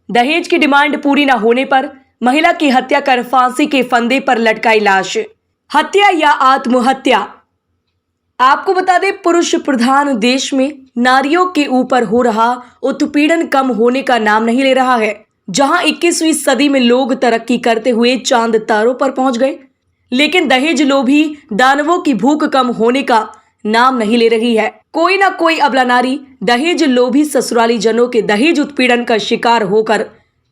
दहेज की डिमांड पूरी न होने पर महिला की हत्या कर फांसी के फंदे पर लटकाई लाश। हत्या या आत्महत्या। आपको बता दें, पुरुष प्रधान देश में नारियों के ऊपर हो रहा उत्पीड़न कम होने का नाम नहीं ले रहा है। जहां 21वीं सदी में लोग तरक्की करते हुए चांद तारों पर पहुंच गए, लेकिन दहेज लोभी दानवों की भूख कम होने का नाम नहीं ले रही है। कोई ना कोई अबला नारी दहेज लोभी ससुराली जनों के दहेज उत्पीड़न का शिकार होकर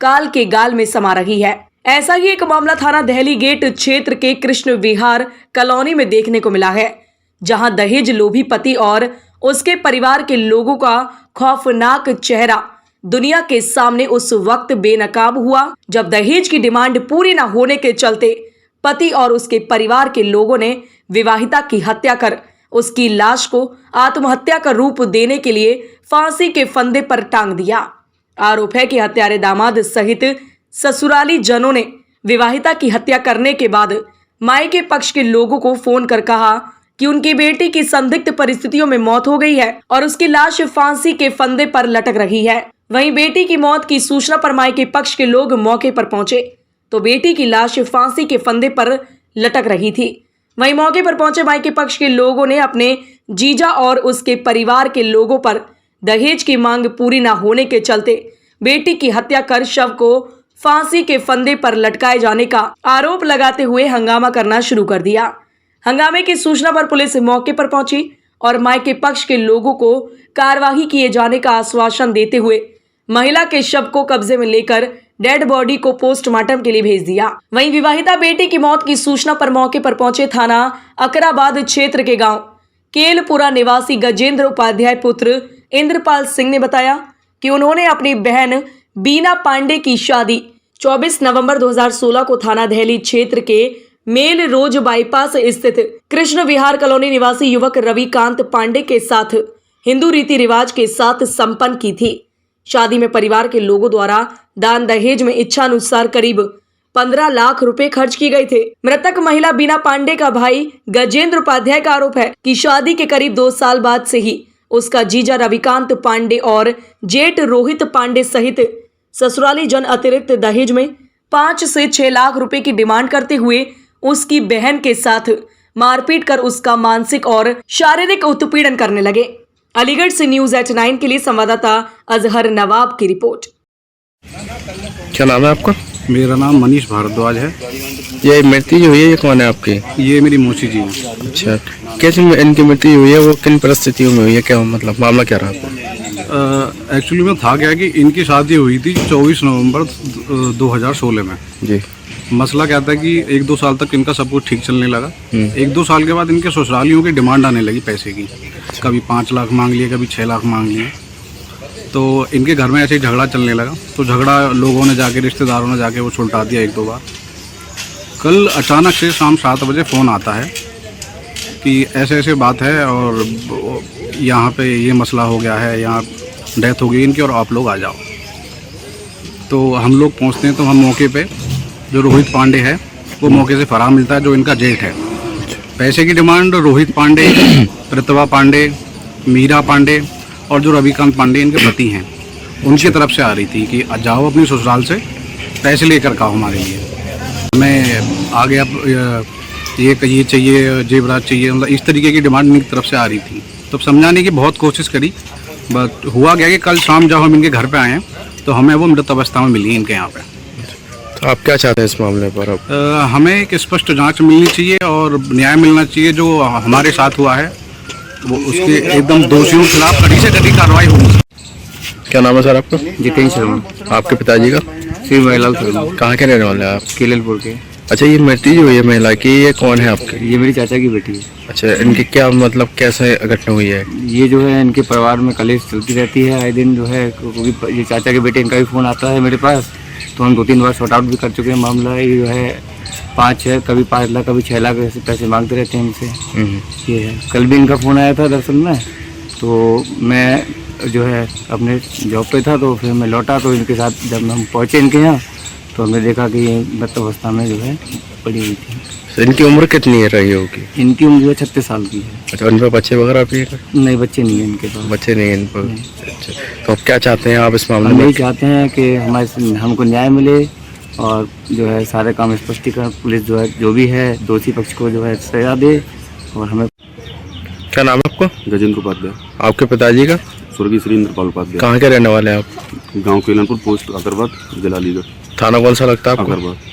काल के गाल में समा रही है। ऐसा ही एक मामला थाना दहली गेट क्षेत्र के कृष्ण विहार कॉलोनी में देखने को मिला है, जहां दहेज लोभी पति और उसके परिवार के लोगों का खौफनाक चेहरा दुनिया के सामने उस वक्त बेनकाब हुआ जब दहेज की डिमांड पूरी न होने के चलते पति और उसके परिवार के लोगों ने विवाहिता की हत्या कर उसकी लाश को आत्महत्या का रूप देने के लिए फांसी के फंदे पर टांग दिया। आरोप है कि हत्यारे दामाद सहित ससुराली जनों ने विवाहिता की हत्या करने के बाद मायके पक्ष के लोगों को फोन कर कहा कि उनकी बेटी की संदिग्ध परिस्थितियों में मौत हो गई है और उसकी लाश फांसी के फंदे पर लटक रही है। वहीं बेटी की मौत की सूचना पर मायके पक्ष के लोग मौके पर पहुंचे तो बेटी की लाश फांसी के फंदे पर लटक रही थी। वहीं मौके पर पहुंचे मायके पक्ष के लोगों ने अपने जीजा और उसके परिवार के लोगों पर दहेज की मांग पूरी न होने के चलते बेटी की हत्या कर शव को फांसी के फंदे पर लटकाए जाने का आरोप लगाते हुए हंगामा करना शुरू कर दिया। हंगामे की सूचना पर पुलिस मौके पर पहुंची और मायके पक्ष के लोगों को कार्यवाही किए जाने का आश्वासन देते हुए महिला के शव को कब्जे में लेकर डेड बॉडी को पोस्टमार्टम के लिए भेज दिया। वहीं विवाहिता बेटी की मौत की सूचना पर मौके पर पहुंचे थाना अकराबाद क्षेत्र के गांव केलपुरा निवासी गजेंद्र उपाध्याय पुत्र इंद्रपाल सिंह ने बताया कि उन्होंने अपनी बहन बीना पांडे की शादी 24 नवंबर 2016 को थाना दहली क्षेत्र के मेल रोज बाईपास स्थित कृष्ण विहार कॉलोनी निवासी युवक रविकांत पांडे के साथ हिंदू रीति रिवाज के साथ संपन्न की थी। शादी में परिवार के लोगों द्वारा दान दहेज में इच्छा अनुसार करीब 15 लाख रुपए खर्च किए गए थे। मृतक महिला बीना पांडे का भाई गजेंद्र उपाध्याय का आरोप है कि शादी के करीब 2 साल बाद से ही उसका जीजा रविकांत पांडे और जेठ रोहित पांडे सहित ससुराली जन अतिरिक्त दहेज में 5 से 6 लाख रुपए की डिमांड करते हुए उसकी बहन के साथ मारपीट कर उसका मानसिक और शारीरिक उत्पीड़न करने लगे। अलीगढ़ से न्यूज 8 के लिए संवाददाता अजहर नवाब की रिपोर्ट। क्या नाम है आपका? मेरा नाम मनीष भारद्वाज है। ये मृत्यु जो हुई है ये कौन है आपकी? ये मेरी मौसी जी है। अच्छा, कैसे इनकी मृत्यु हुई है, वो किन परिस्थितियों में हुई है, क्या मतलब मामला क्या रहा? एक्चुअली में था क्या कि इनकी शादी हुई थी 24 नवंबर 2016 में जी। मसला क्या था कि 1-2 साल तक इनका सब कुछ ठीक चलने लगा। 1-2 साल के बाद इनके ससुरालियों की डिमांड आने लगी पैसे की। कभी 5 लाख मांग लिए, कभी 6 लाख मांग लिए। तो इनके घर में ऐसे ही झगड़ा चलने लगा। तो झगड़ा लोगों ने जाके, रिश्तेदारों ने जाके वो सुलटा दिया 1-2 बार। कल अचानक से शाम 7 बजे फ़ोन आता है कि ऐसे ऐसे बात है और यहाँ पे ये मसला हो गया है, यहाँ डेथ हो गई इनकी और आप लोग आ जाओ। तो हम लोग पहुँचते हैं तो हम मौके पे जो रोहित पांडे है वो मौके से फरार मिलता है, जो इनका जेठ है। पैसे की डिमांड रोहित पांडे, प्रतिभा पांडे, मीरा पांडे और जो रविकांत पांडे इनके पति हैं उनकी तरफ से आ रही थी कि जाओ अपनी ससुराल से पैसे लेकर आओ हमारे लिए। हमें आगे अब ये चाहिए, जेवरात चाहिए, मतलब इस तरीके की डिमांड इनकी तरफ से आ रही थी। तो समझाने की बहुत कोशिश करी, बट हुआ गया कि कल शाम जब हम इनके घर पे आए तो हमें वो मृत अवस्था में मिली इनके यहाँ पे। तो आप क्या चाहते हैं इस मामले पर अब? हमें एक स्पष्ट जांच मिलनी चाहिए और न्याय मिलना चाहिए। जो हमारे साथ हुआ है वो उसके एकदम दोषियों के खिलाफ कड़ी से कड़ी कार्रवाई होगी। क्या नाम है सर आपका? जितेंद्र शर्मा। आपके पिताजी का? श्री महिलाल शर्मा। कहाँ के रहने वाले हैं आप? केललपुर के। अच्छा, ये मृत्यु जो हुई है महिला की, ये कौन है आपके? ये मेरी चाचा की बेटी है। अच्छा, इनकी क्या मतलब कैसे घटना हुई है? ये जो है इनके परिवार में कलेश चलती रहती है आए दिन जो है, क्योंकि ये चाचा के बेटे इनका भी फ़ोन आता है मेरे पास, तो हम 2-3 बार शॉर्ट आउट भी कर चुके हैं मामला। ये जो है 5-6, कभी 5 लाख, कभी 6 लाख ऐसे पैसे मांगते रहते हैं इनसे। ये है, कल भी इनका फ़ोन आया था दरअसल में, तो मैं जो है अपने जॉब पे था, तो फिर मैं लौटा तो इनके साथ जब हम पहुँचे इनके यहाँ तो हमने देखा कि ये मृत अवस्था में जो है पड़ी हुई थी। इनकी उम्र कितनी है रही होगी? इनकी उम्र जो है 36 साल की है। अच्छा, उन पर बच्चे वगैरह भी हैं? नहीं, बच्चे नहीं है इनके पास। बच्चे नहीं हैं इन पर। अच्छा, तो अब क्या चाहते हैं आप इस मामले हम में? यही चाहते हैं कि हमको न्याय मिले और जो है सारे काम स्पष्टीकरण पुलिस जो है जो भी है दोषी पक्ष को जो है सजा दे और हमें। क्या नाम है आपका? गजेंद्र उपाध्याय। आपके पिताजी का? स्वर्गीय श्री इंद्रपाल उपाध्याय। कहाँ के रहने वाले हैं आप? गांव केलनपुर, पोस्ट अकरबाद, जिला अलीगढ़। थाना कौन सा लगता है आपको? अकरबाद।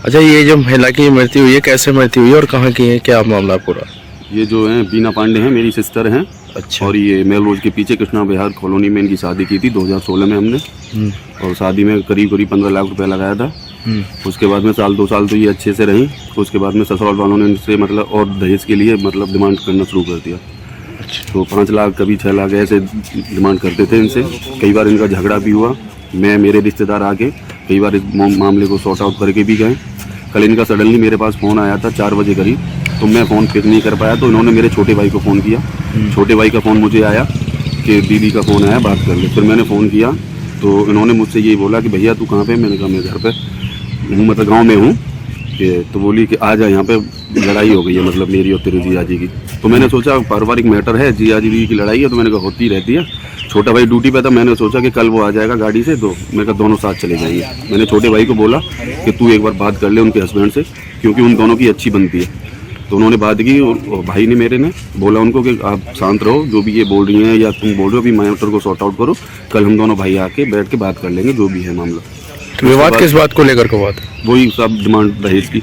अच्छा, ये जो महिला की मृत्यु हुई है, कैसे मृत्यु हुई है और कहाँ की है, क्या मामला पूरा? ये जो है बीना पांडे हैं, मेरी सिस्टर हैं। अच्छा। और ये मेल रोड के पीछे कृष्णा विहार कॉलोनी में इनकी शादी की थी 2016 में हमने। और शादी में करीब 15 लाख रुपया लगाया था। उसके बाद में साल 2 साल तो ये अच्छे से रही। उसके बाद में ससुराल वालों ने इनसे मतलब और दहेज के लिए मतलब डिमांड करना शुरू कर दिया। तो 5 लाख कभी 6 लाख ऐसे डिमांड करते थे इनसे। कई बार इनका झगड़ा भी हुआ। मेरे रिश्तेदार आके कई बार इस मामले को सॉर्ट आउट करके भी गए। कल इनका सडनली मेरे पास फ़ोन आया था 4 बजे करीब, तो मैं फ़ोन पिक नहीं कर पाया। तो इन्होंने मेरे छोटे भाई को फ़ोन किया। छोटे भाई का फ़ोन मुझे आया कि दीदी का फ़ोन आया, बात कर ले। फिर मैंने फ़ोन किया तो इन्होंने मुझसे यही बोला कि भैया तू कहाँ पे? मैंने कहा मैं घर पे हूँ, मतलब गाँव में हूँ। तो बोली कि आ जा, यहाँ पे लड़ाई हो गई है मतलब मेरी और तेरे जिया जी की। तो मैंने सोचा पारिवारिक मैटर है, जिया जी की लड़ाई है, तो मैंने कहा होती रहती है। छोटा भाई ड्यूटी पे था, मैंने सोचा कि कल वो आ जाएगा गाड़ी से, तो मैंने कहा दोनों साथ चले जाएंगे। मैंने छोटे भाई को बोला कि तू एक बार बात कर ले उनके हस्बैंड से, क्योंकि उन दोनों की अच्छी बनती है। तो उन्होंने बात की और भाई ने मेरे ने बोला उनको कि आप शांत रहो, जो भी ये बोल रही हैं या तुम बोल रहे हो अभी मैटर को सॉर्ट आउट करो, कल हम दोनों भाई आके बैठ के बात कर लेंगे जो भी है मामला। तो विवाद किस बात को लेकर को बात? वही सब डिमांड दहेज की।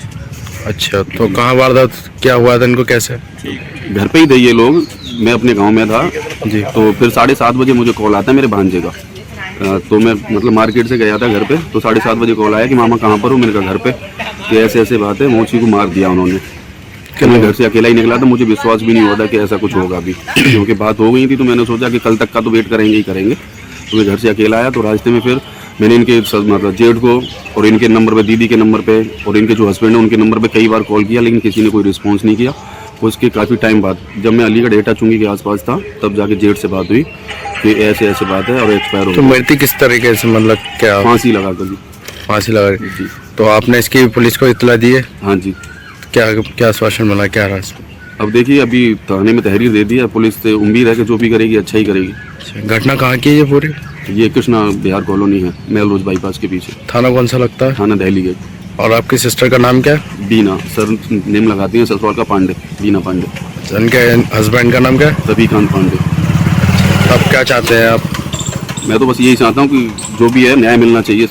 अच्छा, तो कहाँ वारदात क्या हुआ था इनको, कैसे? घर पे ही थे ये लोग, मैं अपने गांव में था जी। तो फिर 7:30 बजे मुझे कॉल आता है मेरे भांजे का। तो मैं मतलब मार्केट से गया था घर पे, तो 7:30 बजे कॉल आया कि मामा कहाँ पर हो? मैंने कहा घर पे। कि ऐसे ऐसे बात है, मोची को मार दिया उन्होंने। कि मैं घर से अकेला ही निकला था, मुझे विश्वास भी नहीं हुआ था कि ऐसा कुछ होगा भी, क्योंकि बात हो गई थी। तो मैंने सोचा कि कल तक का तो वेट करेंगे ही करेंगे। तो मैं घर से अकेला आया, तो रास्ते में फिर मैंने इनके मतलब जेठ को और इनके नंबर पे, दीदी के नंबर पे और इनके जो हस्बैंड है उनके नंबर पे कई बार कॉल किया, लेकिन किसी ने कोई रिस्पॉन्स नहीं किया। उसके काफ़ी टाइम बाद जब मैं अलीगढ़ एटा चुंगी के आसपास था, तब जाके जेठ से बात हुई कि ऐसे ऐसे बात है और एक्सपायर हो तो गई। मृत्यु किस तरीके से, मतलब क्या? फांसी लगा कर दी। फांसी लगा दी। जी तो आपने इसकी पुलिस को इत्तला दी है? हाँ जी। क्या क्या आश्वासन मिला, क्या रहा इसमें? अब देखिए, अभी थाने में तहरीर दे दी है, पुलिस से उम्मीद है कि जो भी करेगी अच्छा ही करेगी। अच्छा, घटना कहाँ की है ये पूरी? ये कृष्णा बिहार कॉलोनी है, मेल रोज बाईपास के पीछे। थाना कौन सा लगता है? थाना दहली गेट। और आपकी सिस्टर का नाम क्या है? बीना, सर नेम लगाती हैं ससुराल का पांडे, बीना पांडे। अच्छा, इनके हस्बैंड का नाम क्या है? रविकांत पांडे। अब क्या चाहते हैं आप? मैं तो बस यही चाहता हूँ कि जो भी है न्याय मिलना चाहिए।